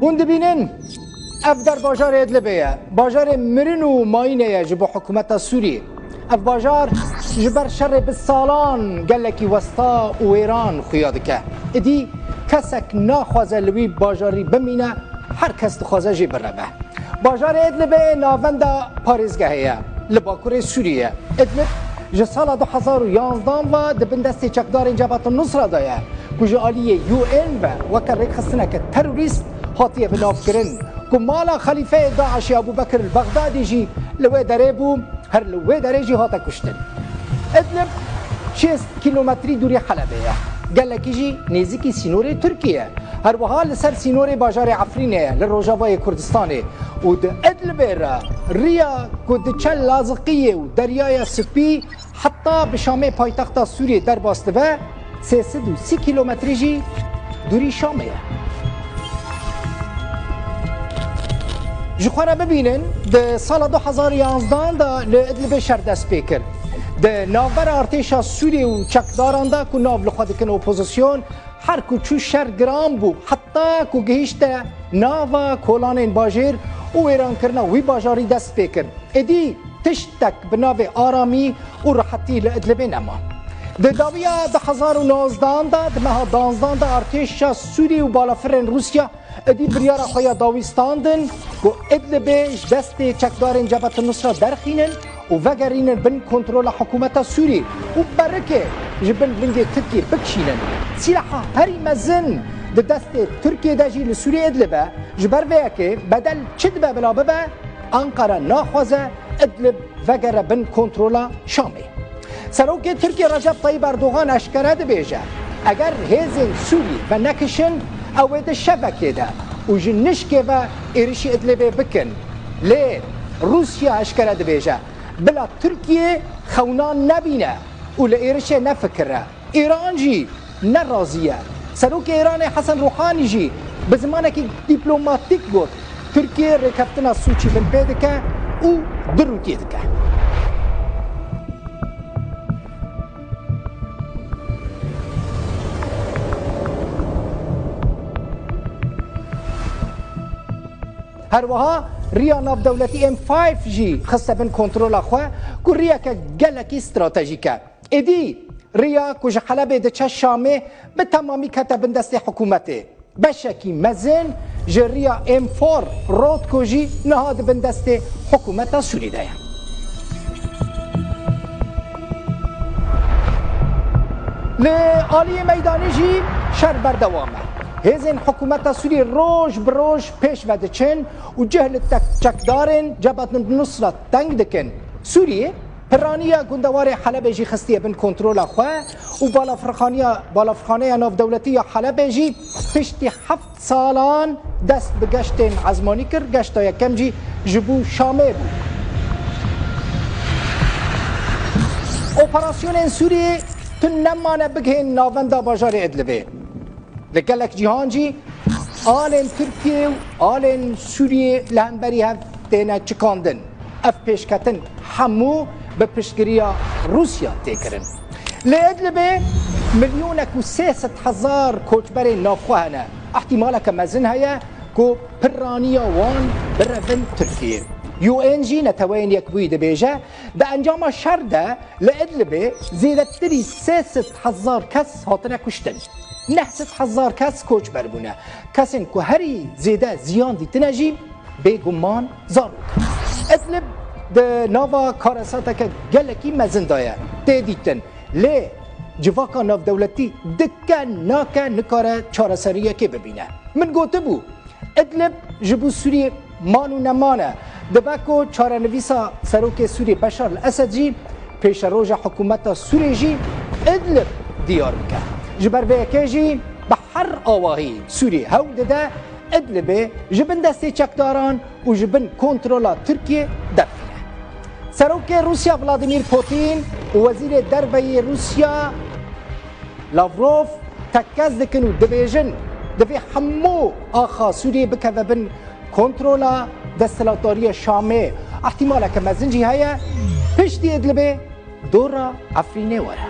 هون دبینن اف در باجار ادلبه باجار مرن و ماینه جبو حکومت سوریه اف باجار جبر شر بالسالان گلکی وسطا و ایران خویاد که ادی کسک ناخوازه لوی باجاری بمینه هر کس دخوازه جی بربه باجار ادلبه ناونده پاریزگاهیه لباکور سوریه ادلب جسال 2011 و دبن دستی چکدار جبهت النصره دایه کجا آلیه یو این و وکر ریک خستنه که تروریست هاتیه بناف کرن که مالا خلیفه داعش ابو بکر البغدادی جی لوی داره بو هر لوی داره جی هاتا کشتن ادلب 6 کیلومتری دوری حلبه گلکی جی نزدیکی سینور ترکیه هر وها لسر سینور باجار عفرینه لروجاوای کردستانه و د ادلب ریا کد چل لازقیه و دریای سپی حتی به شام پایتخت سوریه در باسته و 330 کیلومتری جی دوری شامه جخوره ببینن ده سال 2011 ده لادلب شر دست پیکر ده ناور ارتشا سوریه و چکداران ده که ناو لخواد کن اپوزیسیون هر کوچو شر گرام بو حتی که گهیشت ناوا کولان این باجر و ایران کرنا وی باجاری دست پیکر ادی تشتک بناو آرامی و راحتی لادلب نما ده داویا 2019 ده مها 12 ده ارتشا سوریه و بالافرن روسیا ادی بریار خویا داویستاندن و ادلبش دست چکدار جبهت النصره درخینن و وگرینن بن کنترل حکومت سوری و برکه جبن بلنگ ترکیه بکشینن سلاح هری مزن ده دست ترکیه داجی لسوری ادلبه جبر ویا که بدل چد بلا ببه انقره ناخوازه ادلب وگر بن کنترل شامه سروک ترکیه رجب طیب اردوغان اشکره ده بیجه اگر هزین سوری و نکشن او ده شبکه ده و جنشکه و ایرشی ادلبه بکن لی روسیا اشکره ده بیجه بلا ترکیه خونان نبینه و لایرشه نفکره ایران جی نرازیه سروک ایران حسن روحانی جی به زمانه که دیپلوماتیک بود ترکیه رکفتنا سوچی بن پیده که و دروتیه که هر وها ریا ناف دولتی M5 جی خسته بن کنترل خواه که ریا که گلکی استراتژیکه ادی ریا که حلبه ده چه شامه به تمامی کتبن دست حکومته بشکی مزن جریا M4 رود کجی نهاد بن دست حکومت سوری ده لعالی میدانی جی شر بردوامه هزین حکومت سوری روش بروش پیش ودچن و جهل چکدارن جبهت النصره تنگ دکن سوریه پرانیا گندوار حلب جی خستیه بن کنترل خواه و بالافرخانه ناف دولتی حلب جی پشتی 7 سالان دست به گشت عزمانی کرد گشت یکم جی جبو شامه بود اپراسیون سوریه تو نمانه بگهن ناونده باجار ادلبه لگلک جهان جی آلن ترکیه و آلن سوریه لهنبری هف دینا چکاندن اف پیشکتن همو به پشتگیریا روسیا تکرن لادلبه ملیونک و 300,000 کوچبر نافخوهنه احتمالا که مزن هیا که پرانیا وان برون ترکیه یو ان جی نتوین یک بوی دبیجه ده انجام شر ده لادلبه زیدتری 300,000 کس هاتنه کشتن 900,000 کس کوچ بربونه کسین که هری زیده زیان دیتنه جی بگمان زارو ادلب ده ناوا کارساتا که گلکی مزن دایه ده دیتن لی جواکا ناف دولتی دکه ناکه نکاره چارسریه که ببینه من گوته بو ادلب جبو سوری مانو نمانه دبکو چارنویسا سروک سوری بشار الاسد جی پیش روژ حکومت سوری جی ادلب دیار بکن جبر ویکه جی به هر آواهی سوری هوده ده ادلبه جبن دستی چکداران و جبن کنترولا ترکیه درفینه سروک روسیا ولادیمیر پوتین و وزیر دربه روسیا لاوروف تکز دکن و دبیجن دوی همو آخا سوریه بکه و بن کنترولا دستلاتاری شامه احتمالا که مزنجی هیا پشتی ادلبه دورا عفرینه وره